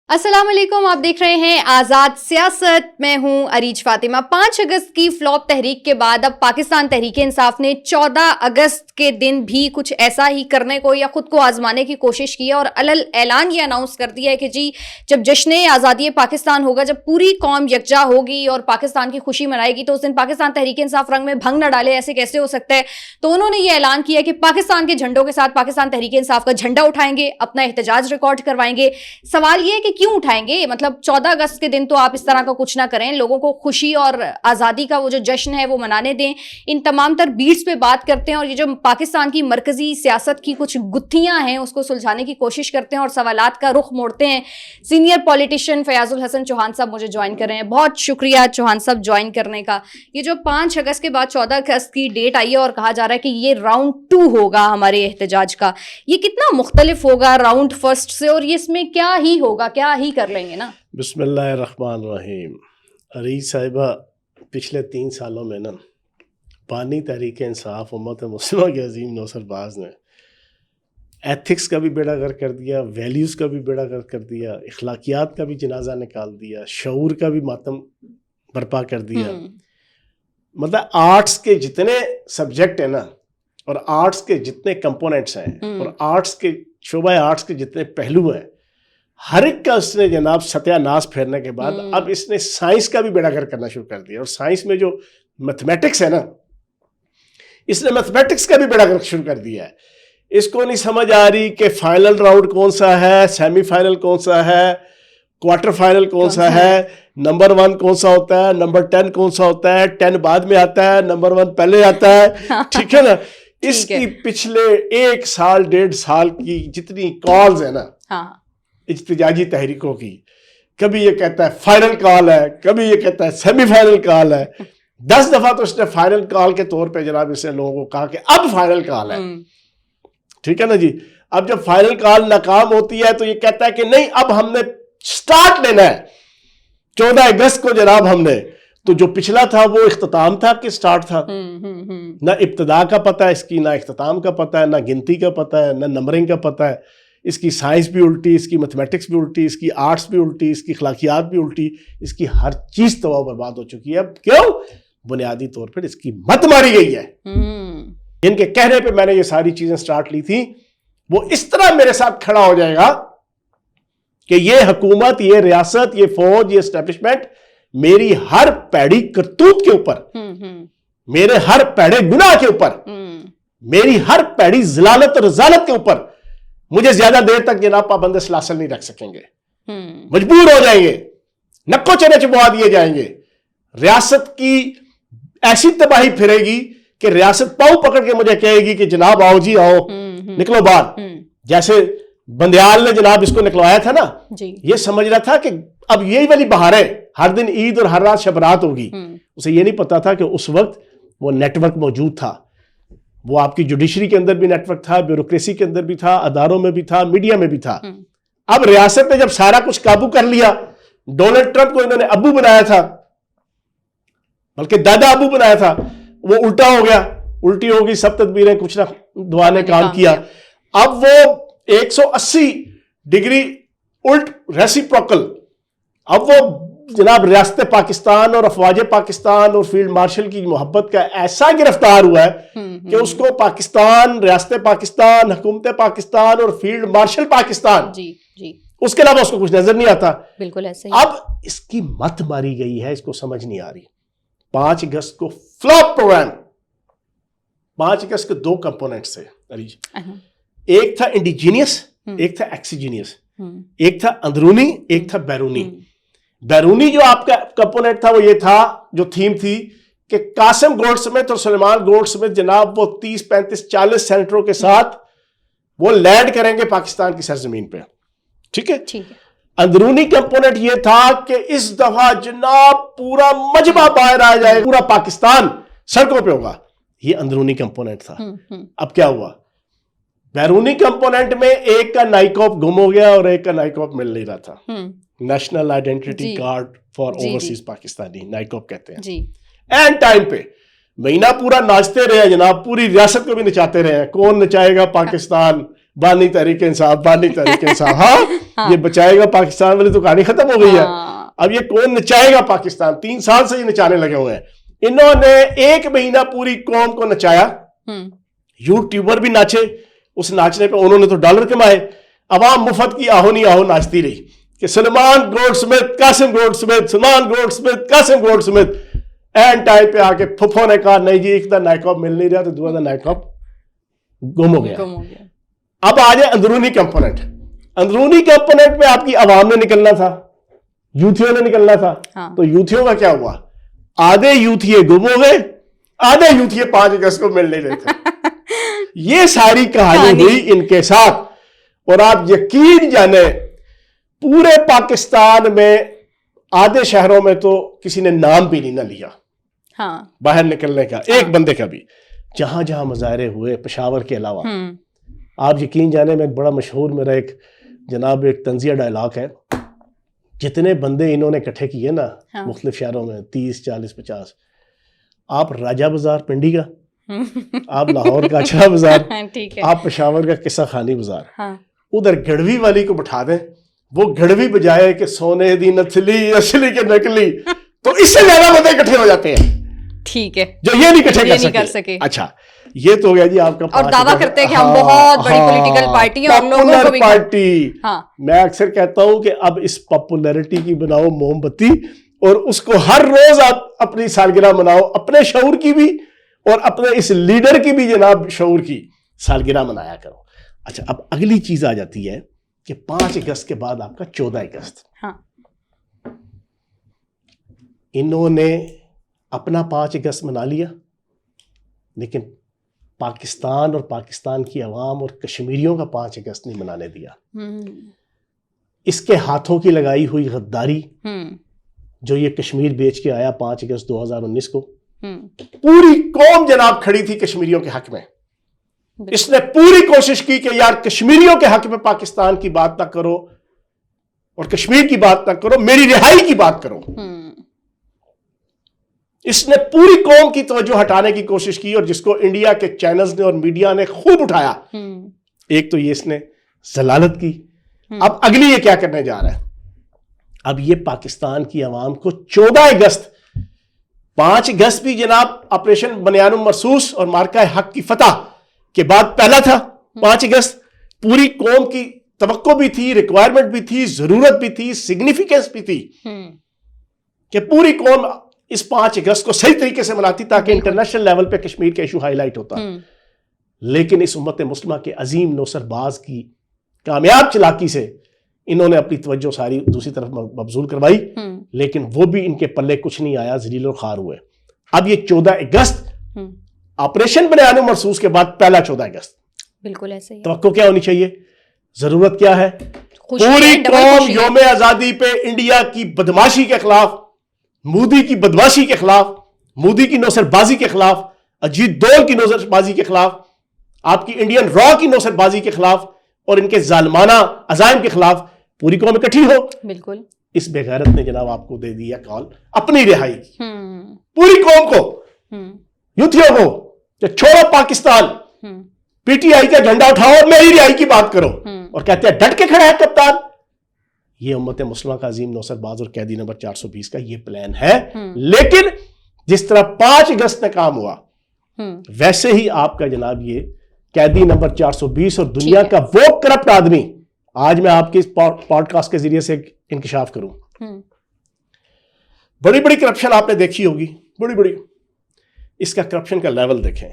السلام علیکم، آپ دیکھ رہے ہیں آزاد سیاست. میں ہوں عریج فاطمہ. 5 اگست کی فلاپ تحریک کے بعد اب پاکستان تحریک انصاف نے 14 اگست کے دن بھی کچھ ایسا ہی کرنے کو یا خود کو آزمانے کی کوشش کی ہے اور علل اعلان یہ اناؤنس کر دیا ہے کہ جی جب جشن آزادی پاکستان ہوگا، جب پوری قوم یکجا ہوگی اور پاکستان کی خوشی منائے گی، تو اس دن پاکستان تحریک انصاف رنگ میں بھنگ نہ ڈالے. ایسے کیسے ہو سکتا ہے؟ تو انہوں نے یہ اعلان کیا کہ پاکستان کے جھنڈوں کے ساتھ پاکستان تحریک انصاف کا جھنڈا اٹھائیں گے، اپنا احتجاج ریکارڈ کروائیں گے. سوال یہ ہے کہ کیوں اٹھائیں گے؟ مطلب 14 اگست کے دن تو آپ اس طرح کا کچھ نہ کریں، لوگوں کو خوشی اور آزادی کا وہ جو جشن ہے وہ منانے دیں. ان تمام تر بیٹس پہ بات کرتے ہیں اور یہ جو پاکستان کی مرکزی سیاست کی کچھ گتھیاں ہیں اس کو سلجھانے کی کوشش کرتے ہیں اور سوالات کا رخ موڑتے ہیں. سینئر پولیٹیشین فیاض الحسن چوہان صاحب مجھے جوائن کر رہے ہیں. بہت شکریہ چوہان صاحب جوائن کرنے کا. یہ جو 5 اگست کے بعد 14 اگست کی ڈیٹ آئی ہے اور کہا جا رہا ہے کہ یہ راؤنڈ 2 ہوگا ہمارے احتجاج کا، یہ کتنا مختلف ہوگا راؤنڈ فرسٹ سے اور یہ اس میں کیا ہی ہوگا، کیا ہی کر لیں گے نا؟ بسم اللہ الرحمن الرحیم. عریج صاحبہ، پچھلے 3 سالوں میں نا بانی تحریک انصاف امت مسلمہ کے عظیم نوسر باز نے ایتھکس کا بھی بیڑا غرق کر دیا، ویلیوز کا بھی بیڑا غرق کر دیا، اخلاقیات کا بھی جنازہ نکال دیا، شعور کا بھی ماتم برپا کر دیا. مطلب آرٹس کے جتنے سبجیکٹ ہیں نا اور آرٹس کے جتنے کمپوننٹس ہیں اور آرٹس کے شعبہ آرٹس کے جتنے پہلو ہیں، ہر ایک کا اس نے جناب ستیہ ناش پھیرنے کے بعد اب اس نے سائنس کا بھی بیڑا غرق کرنا شروع کر دیا. اور سائنس میں جو میتھمیٹکس ہے نا، اس نے میتھمیٹکس کا بھی بیڑا غرق شروع کر دیا ہے. اس کو نہیں سمجھ آ رہی کہ فائنل راؤنڈ کون سا ہے، سیمی فائنل کون سا ہے، کوارٹر فائنل کون سا ہے، نمبر 1 کون سا ہوتا ہے، نمبر 10 کون سا ہوتا ہے، 10 بعد میں آتا ہے، نمبر 1 پہلے آتا ہے. ٹھیک ہے نا؟ اس کی پچھلے 1 سال 1.5 سال کی جتنی کالز ہیں نا احتجاجی تحریکوں کی، کبھی یہ کہتا ہے فائنل کال ہے، کبھی یہ کہتا ہے سیمی فائنل کال ہے. 10 دفعہ تو اس نے فائنل کال کے طور پہ جناب اس نے لوگوں کو کہا کہ اب فائنل کال ہے. ٹھیک ہے نا جی؟ اب جب فائنل کال ناکام ہوتی ہے تو یہ کہتا ہے کہ نہیں، اب ہم نے سٹارٹ لینا ہے 14 اگست کو. جناب ہم نے تو جو پچھلا تھا وہ اختتام تھا کہ سٹارٹ تھا؟ نہ ابتدا کا پتہ ہے اس کی، نہ اختتام کا پتہ ہے، نہ گنتی کا پتہ ہے، نہ نمبرنگ کا پتہ ہے. اس کی سائنس بھی الٹی، اس کی میتھمیٹکس بھی الٹی، اس کی آرٹس بھی الٹی، اس کی اخلاقیات بھی الٹی، اس کی ہر چیز تباہ برباد ہو چکی ہے. اب کیوں؟ بنیادی طور پر اس کی مت ماری گئی ہے. ان کے کہنے پہ میں نے یہ ساری چیزیں سٹارٹ لی تھی. وہ اس طرح میرے ساتھ کھڑا ہو جائے گا کہ یہ حکومت، یہ ریاست، یہ فوج، یہ اسٹیبلشمنٹ میری ہر پیڑی کرتوت کے اوپر، میرے ہر پیڑے گناہ کے اوپر، میری ہر پیڑی ضلالت اور رذالت کے اوپر مجھے زیادہ دیر تک جناب پابند سلاسل نہیں رکھ سکیں گے. مجبور ہو جائیں گے، نکو چنے چبوا دیے جائیں گے. ریاست کی ایسی تباہی پھرے گی کہ ریاست پاؤں پکڑ کے مجھے کہے گی کہ جناب آؤ جی آؤ، نکلو باہر. جیسے بندیال نے جناب اس کو نکلوایا تھا نا، یہ سمجھ رہا تھا کہ اب یہی والی بہاریں، ہر دن عید اور ہر رات شب رات ہوگی. اسے یہ نہیں پتا تھا کہ اس وقت وہ نیٹ ورک موجود تھا. وہ آپ کی جوڈیشری کے اندر بھی نیٹ ورک تھا، بیوروکریسی کے اندر بھی تھا، اداروں میں بھی تھا، میڈیا میں بھی تھا. اب ریاست نے جب سارا کچھ قابو کر لیا، ڈونلڈ ٹرمپ کو انہوں نے ابو بنایا تھا، بلکہ دادا ابو بنایا تھا، وہ الٹا ہو گیا، الٹی ہوگی سب تدبیریں کچھ نہ دعا نے کام کیا. اب وہ 180 ڈگری الٹ ریسیپروکل، اب وہ جناب ریاست پاکستان اور افواج پاکستان اور فیلڈ مارشل کی محبت کا ایسا گرفتار ہوا ہے کہ اس کو پاکستان، ریاست پاکستان، حکومت پاکستان اور فیلڈ مارشل پاکستان، اس کے علاوہ اس کو کچھ نظر نہیں آتا. بالکل ایسے. اب اس کی مت ماری گئی ہے، اس کو سمجھ نہیں آ رہی. 5 اگست کو فلاپ پروگرام. 5 اگست کے 2 کمپوننٹس تھے. ایک تھا انڈیجینئس، ایک تھا ایکسیجینئس. ایک تھا اندرونی، ایک تھا بیرونی. بیرونی جو آپ کا کمپوننٹ تھا وہ یہ تھا، جو تھیم تھی کہ قاسم گولڈ سمتھ اور سلیمان گولڈ سمتھ جناب وہ 30 35 40 سینیٹروں کے ساتھ وہ لینڈ کریں گے پاکستان کی سرزمین پہ. ٹھیک ہے. اندرونی کمپوننٹ یہ تھا کہ اس دفعہ جناب پورا مجمع باہر آ جائے، پورا پاکستان سڑکوں پہ ہوگا. یہ اندرونی کمپوننٹ تھا. اب کیا ہوا؟ بیرونی کمپوننٹ میں ایک کا نائکوپ گم ہو گیا اور ایک کا نائکوپ مل نہیں رہا تھا. National identity card for overseas Pakistani, NICOP کہتے ہیں. اینڈ ٹائم پہ مہینہ پورا ناچتے رہے جناب، پوری ریاست کو بھی نچاتے رہے. کون نچائے گا؟ پاکستان، بانی تحریک انصاف، بانی تحریک انصاف. ہاں یہ بچائے گا پاکستان والی تو کہانی ختم ہو گئی ہے. اب یہ کون نچائے گا پاکستان؟ 3 سال سے یہ نچانے لگے ہوئے ہیں. انہوں نے 1 مہینہ پوری قوم کو نچایا. یوٹیوبر بھی ناچے, اس ناچنے پہ انہوں نے تو ڈالر کمائے. عوام مفت کی آہو نہیں آہو ناچتی رہی کہ Salman gold Smith, Qasim gold Smith, Salman gold Smith, Qasim gold Smith. And time پہ آ کے پھپھو نے کہا نہیں جی, ایک دا نائٹ کلب مل نہیں رہا, تو دوسرا دا نائٹ کلب گم ہو گیا. اب آ جائے اندرونی کمپوننٹ. اندرونی کمپوننٹ میں آپ کی عوام نے نکلنا تھا, یوتھیوں نے نکلنا تھا. تو یوتھیوں کا کیا ہوا؟ آدھے یوتھیے گم ہو گئے, آدھے یوتھیے 5 اگست کو مل نہیں رہے تھے. یہ ساری کہانی ہوئی ان کے ساتھ. اور آپ یقین جانے پورے پاکستان میں آدھے شہروں میں تو کسی نے نام بھی نہیں نہ لیا باہر نکلنے کا, ایک بندے کا بھی. جہاں جہاں مظاہرے ہوئے پشاور کے علاوہ, آپ یقین جانے میں ایک بڑا مشہور میرا ایک جناب ایک طنزیہ ڈائلاگ ہے, جتنے بندے انہوں نے اکٹھے کیے نا مختلف شہروں میں 30 40 50, آپ راجہ بازار پنڈی کا, آپ لاہور کا اچھا بازار, آپ پشاور کا قصہ خانی بازار, ادھر گڑوی والی کو بٹھا دیں, وہ گڑوی بجائے کہ سونے دی نتھلی اصلی کے نکلی, تو اس سے زیادہ بندے اکٹھے ہو جاتے ہیں. ٹھیک ہے, جو یہ نہیں اکٹھے کر سکے. اچھا یہ تو ہو گیا جی آپ کا. اور دعویٰ کرتے ہیں کہ ہم بہت بڑی پولیٹیکل پارٹی ہیں, اور لوگوں کو بھی پارٹی. میں اکثر کہتا ہوں کہ اب اس پاپولیرٹی کی بناؤ موم بتی, اور اس کو ہر روز آپ اپنی سالگرہ مناؤ, اپنے شعور کی بھی اور اپنے اس لیڈر کی بھی جناب شعور کی سالگرہ منایا کرو. اچھا اب اگلی چیز آ جاتی ہے کہ 5 اگست کے بعد آپ کا 14 اگست. انہوں نے اپنا 5 اگست منا لیا, لیکن پاکستان اور پاکستان کی عوام اور کشمیریوں کا 5 اگست نہیں منانے دیا. اس کے ہاتھوں کی لگائی ہوئی غداری جو یہ کشمیر بیچ کے آیا 5 اگست 2019 کو, پوری قوم جناب کھڑی تھی کشمیریوں کے حق میں. اس نے پوری کوشش کی کہ یار کشمیریوں کے حق میں پاکستان کی بات نہ کرو اور کشمیر کی بات نہ کرو, میری رہائی کی بات کرو. اس نے پوری قوم کی توجہ ہٹانے کی کوشش کی, اور جس کو انڈیا کے چینلز نے اور میڈیا نے خوب اٹھایا. ایک تو یہ اس نے ضلالت کی. اب اگلی یہ کیا کرنے جا رہا ہے؟ اب یہ پاکستان کی عوام کو 14 اگست 5 اگست بھی جناب آپریشن بنیان مرصوص اور مارکہ حق کی فتح کے بعد پہلا تھا 5 اگست. پوری قوم کی توقع بھی تھی, ریکوائرمنٹ بھی تھی, ضرورت بھی تھی, سگنیفیکینس بھی تھی کہ پوری قوم اس 5 اگست کو صحیح طریقے سے مناتی تاکہ انٹرنیشنل لیول پہ کشمیر کا ایشو ہائی لائٹ ہوتا. لیکن اس امت مسلمہ کے عظیم نوسر باز کی کامیاب چلاکی سے انہوں نے اپنی توجہ ساری دوسری طرف مبذول کروائی, لیکن وہ بھی ان کے پلے کچھ نہیں آیا, ذلیل و خوار ہوئے. اب یہ 14 اگست آپریشن بنیان مرصوص کے بعد پہلا 14 اگست بالکل ایسے ہی. توقع کیا ہونی چاہیے؟ ضرورت کیا ہے؟ پوری قوم یوم آزادی پہ انڈیا کی بدماشی کے خلاف, مودی کی بدماشی کے خلاف, مودی کی نوسر بازی کے خلاف, اجیت دول کی نوسر بازی کے خلاف, آپ کی انڈین را کی نوسر بازی کے خلاف اور ان کے ظالمانہ عزائم کے خلاف پوری قوم اکٹھی ہو. بالکل. اس بے غیرت نے جناب آپ کو دے دیا کال اپنی رہائی کی. پوری قوم کو, یوتھیوں کو, کہ چھوڑو پاکستان, پی ٹی آئی کا جھنڈا اٹھاؤ اور میری رہائی کی بات کرو. اور کہتے ہیں ڈٹ کے کھڑا ہے کپتان. یہ امت مسلمہ کا عظیم نوسر باز اور قیدی نمبر 420 کا یہ پلان ہے. لیکن جس طرح 5 اگست میں کام ہوا ویسے ہی آپ کا جناب یہ قیدی نمبر 420 اور دنیا کا وہ کرپٹ آدمی, آج میں آپ کے اس پوڈ کاسٹ کے ذریعے سے انکشاف کروں. بڑی بڑی کرپشن آپ نے دیکھی ہوگی, بڑی بڑی. اس کا کرپشن کا لیول دیکھیں.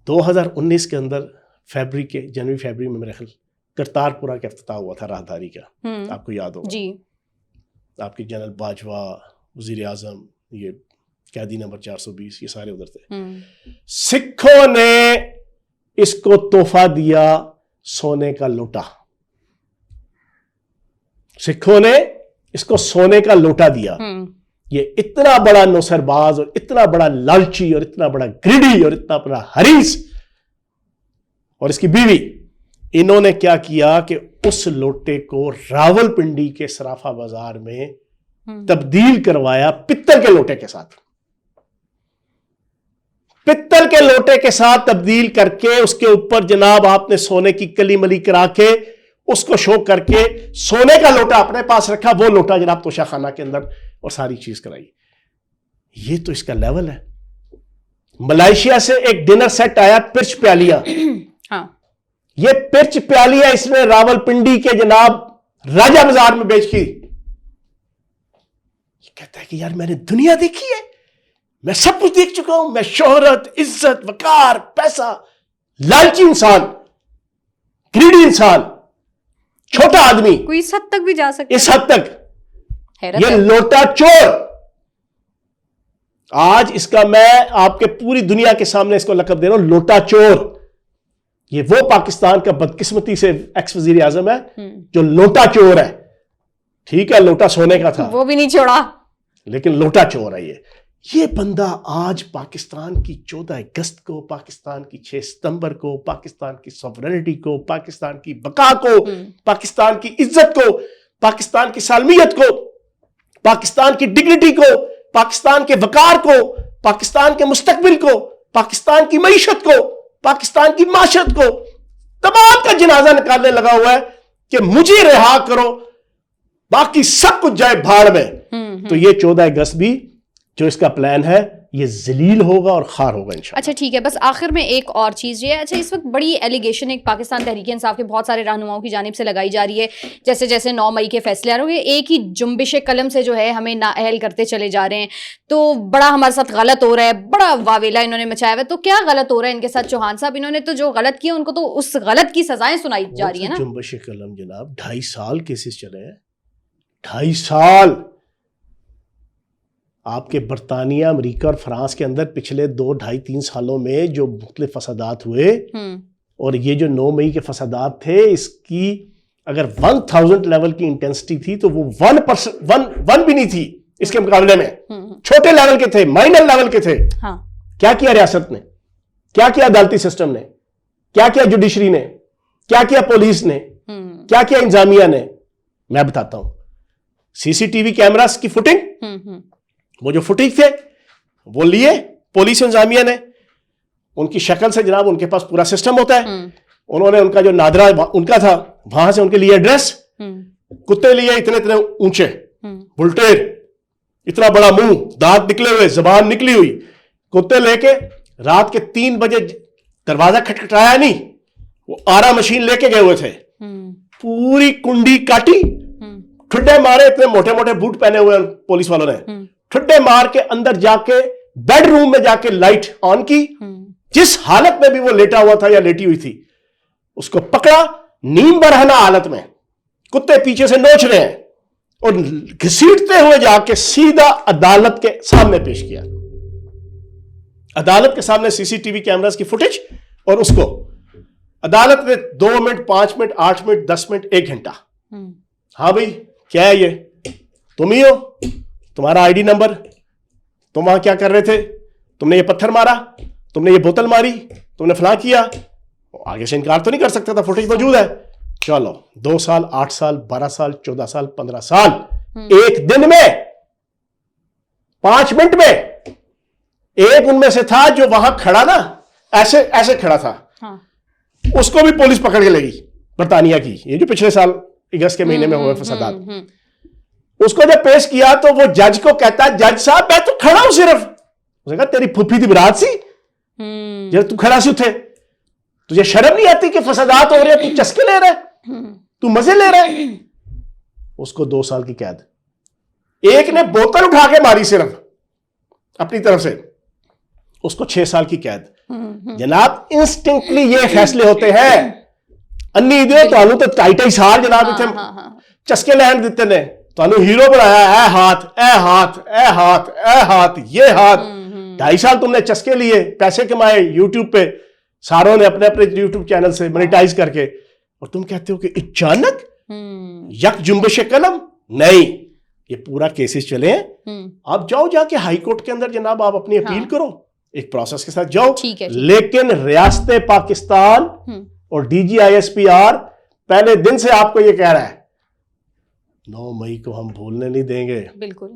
2019 کے اندر جنوری فیبری میں میرے خیال کرتارپورہ کا افتتاح ہوا تھا راہداری کا, آپ کو یاد ہوگا جی. آپ کے جنرل باجوہ, وزیر اعظم, یہ قیدی نمبر 420, یہ سارے ادھر تھے. سکھوں نے اس کو تحفہ دیا سونے کا لوٹا. سکھوں نے اس کو سونے کا لوٹا دیا. یہ اتنا بڑا نوسر باز اور اتنا بڑا لالچی اور اتنا بڑا گریڈی اور اتنا بڑا حریص, اور اس کی بیوی, انہوں نے کیا کیا کہ اس لوٹے کو راول پنڈی کے سرافہ بازار میں تبدیل کروایا پتل کے لوٹے کے ساتھ. پتل کے لوٹے کے ساتھ تبدیل کر کے اس کے اوپر جناب آپ نے سونے کی کلی ملی کرا کے اس کو شو کر کے سونے کا لوٹا اپنے پاس رکھا, وہ لوٹا جناب توشہ خانہ کے اندر, اور ساری چیز کرائی. یہ تو اس کا لیول ہے. ملائیشیا سے ایک ڈنر سیٹ آیا پرچ پیالیاں, یہ پرچ پیالیاں اس نے راول پنڈی کے جناب راجہ بازار میں بیچ کی. یہ کہتا ہے کہ یار میں نے دنیا دیکھی ہے, میں سب کچھ دیکھ چکا ہوں, میں شہرت, عزت, وقار, پیسہ, لالچی انسان, گریڈی انسان, چھوٹا آدمی, کوئی اس حد تک بھی جا سکتا, اس حد تک. یہ لوٹا چور. آج اس کا میں آپ کے پوری دنیا کے سامنے اس کو لقب دے رہا ہوں, لوٹا چور. یہ وہ پاکستان کا بدقسمتی سے ایکس وزیر اعظم ہے جو لوٹا چور ہے. ٹھیک ہے لوٹا سونے کا تھا, وہ بھی نہیں چھوڑا, لیکن لوٹا چور ہے. یہ بندہ آج پاکستان کی 14 اگست کو, پاکستان کی 6 ستمبر کو, پاکستان کی سوورنٹی کو, پاکستان کی بقا کو, پاکستان کی عزت کو, پاکستان کی سالمیت کو, پاکستان کی ڈگنیٹی کو, پاکستان کے وقار کو, پاکستان کے مستقبل کو, پاکستان کی معیشت کو, پاکستان کی معاشرت کو تمام کا جنازہ نکالنے لگا ہوا ہے کہ مجھے رہا کرو, باقی سب کچھ جائے بھاڑ میں. تو یہ 14 اگست بھی جو اس کا پلان ہے یہ ذلیل ہوگا اور خار ہوگا انشاءاللہ. اچھا ٹھیک ہے, بس آخر میں ایک اور چیز یہ ہے, اچھا اس وقت بڑی ایلیگیشن ایک پاکستان تحریک انصاف کے بہت سارے رہنماؤں کی جانب سے لگائی جا رہی ہے, جیسے جیسے 9 مئی کے فیصلے آ رہے ہیں ایک ہی جنبش قلم سے جو ہے ہمیں نااہل کرتے چلے جا رہے ہیں, تو بڑا ہمارے ساتھ غلط ہو رہا ہے, بڑا واویلا انہوں نے مچایا ہوا ہے. تو کیا غلط ہو رہا ہے ان کے ساتھ چوہان صاحب؟ انہوں نے تو جو غلط کیا ان کو تو اس غلط کی سزائیں سنائی جا رہی ہیں نا. جنبش قلم جناب 2.5 سال کیسز چلے ہیں, 2.5 سال. آپ کے برطانیہ, امریکہ اور فرانس کے اندر پچھلے 2, 2.5, 3 سالوں میں جو مختلف فسادات ہوئے, اور یہ جو 9 مئی کے فسادات تھے اس کی اگر 1000 لیول کی انٹینسٹی تھی تو وہ 1% بھی نہیں تھی اس کے مقابلے میں. چھوٹے لیول کے تھے, مائنر لیول کے تھے. کیا کیا ریاست نے, کیا کیا عدالتی سسٹم نے, کیا کیا جوڈیشری نے, کیا کیا پولیس نے, کیا کیا انتظامیہ نے؟ میں بتاتا ہوں. سی سی ٹی وی کیمراز کی فوٹنگ, وہ جو فوٹیج تھے وہ لیے پولیس انتظامیہ نے, ان کی شکل سے جناب ان کے پاس پورا سسٹم ہوتا ہے. انہوں نے ان کا جو نادرا ان کا تھا وہاں سے ان کے لیے ایڈریس, کتے لیے اتنے اونچے, بلٹیر, اتنا بڑا منہ, دانت نکلے ہوئے, زبان نکلی ہوئی, کتے لے کے رات کے 3 بجے دروازہ کھٹکھٹایا نہیں, وہ آرا مشین لے کے گئے ہوئے تھے, پوری کنڈی کاٹی, ٹھڈے مارے, اتنے موٹے موٹے بوٹ پہنے ہوئے پولیس والوں نے, ٹھڈے مار کے اندر جا کے بیڈ روم میں جا کے لائٹ آن کی, جس حالت میں بھی وہ لیٹا ہوا تھا یا لیٹی ہوئی تھی اس کو پکڑا, نیم برہنہ حالت میں, کتے پیچھے سے نوچ رہے ہیں, اور گھسیٹتے ہوئے جا کے سیدھا عدالت کے سامنے پیش کیا. عدالت کے سامنے سی سی ٹی وی کیمراز کی فوٹیج, اور اس کو عدالت نے 2 منٹ, 5 منٹ, 8 منٹ, 10 منٹ, 1 گھنٹہ. ہاں بھائی کیا ہے یہ, تم ہی ہو, تمہارا آئی ڈی نمبر, تم وہاں کیا کر رہے تھے, تم نے یہ پتھر مارا, تم نے یہ بوتل ماری, تم نے فلاں کیا. آگے سے انکار تو نہیں کر سکتا تھا, فوٹیج موجود ہے. چلو 2 سال, 8 سال, 12 سال, 14 سال, 15 سال, ایک دن میں 5 منٹ میں ایک ان میں سے تھا جو وہاں کھڑا نا, ایسے کھڑا تھا, اس کو بھی پولیس پکڑ کے لے گئی برطانیہ کی, یہ جو پچھلے سال اگست کے مہینے میں ہوئے فسادات. اس کو جب پیش کیا تو وہ جج کو کہتا ہے, جج صاحب میں تو کھڑا ہوں صرف. اس نے کہا تیری پھوپھی دی برات سی جب تو کھڑا سی اتھے, تجھے شرم نہیں آتی کہ فسادات ہو رہے ہیں, تو چسکے لے رہا ہے, تو مزے لے رہا ہے. اس کو 2 سال کی قید. ایک نے بوتل اٹھا کے ماری صرف اپنی طرف سے, اس کو 6 سال کی قید. جناب انسٹنکٹلی یہ فیصلے ہوتے ہیں. انی دے تو 2.5 سال جناب اتنے چسکے لہن دیتے نے, تو ہیرو بنایا, اے ہاتھ, اے ہاتھ, اے ہاتھ, اے ہاتھ, یہ ہاتھ. 2.5 سال تم نے چسکے لیے, پیسے کمائے یوٹیوب پہ, ساروں نے اپنے اپنے یوٹیوب چینل سے مونیٹائز کر کے, اور تم کہتے ہو کہ اچانک یک جنبش قلم. نہیں, یہ پورا کیسز چلے ہیں. آپ جاؤ جا کے ہائی کورٹ کے اندر جناب آپ اپنی اپیل کرو, ایک پروسیس کے ساتھ جاؤ, لیکن ریاست پاکستان اور D G I S P R پہلے دن سے آپ کو یہ کہہ رہا ہے 9 مئی کو ہم بھولنے نہیں دیں گے. بالکل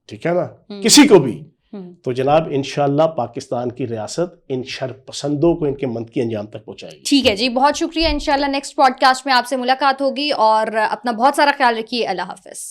ٹھیک ہے نا, کسی کو بھی. تو جناب انشاءاللہ پاکستان کی ریاست ان شر پسندوں کو ان کے منطقی انجام تک پہنچائے گی. ٹھیک ہے جی، بہت شکریہ. انشاءاللہ نیکسٹ پوڈ کاسٹ میں آپ سے ملاقات ہوگی، اور اپنا بہت سارا خیال رکھیے. اللہ حافظ.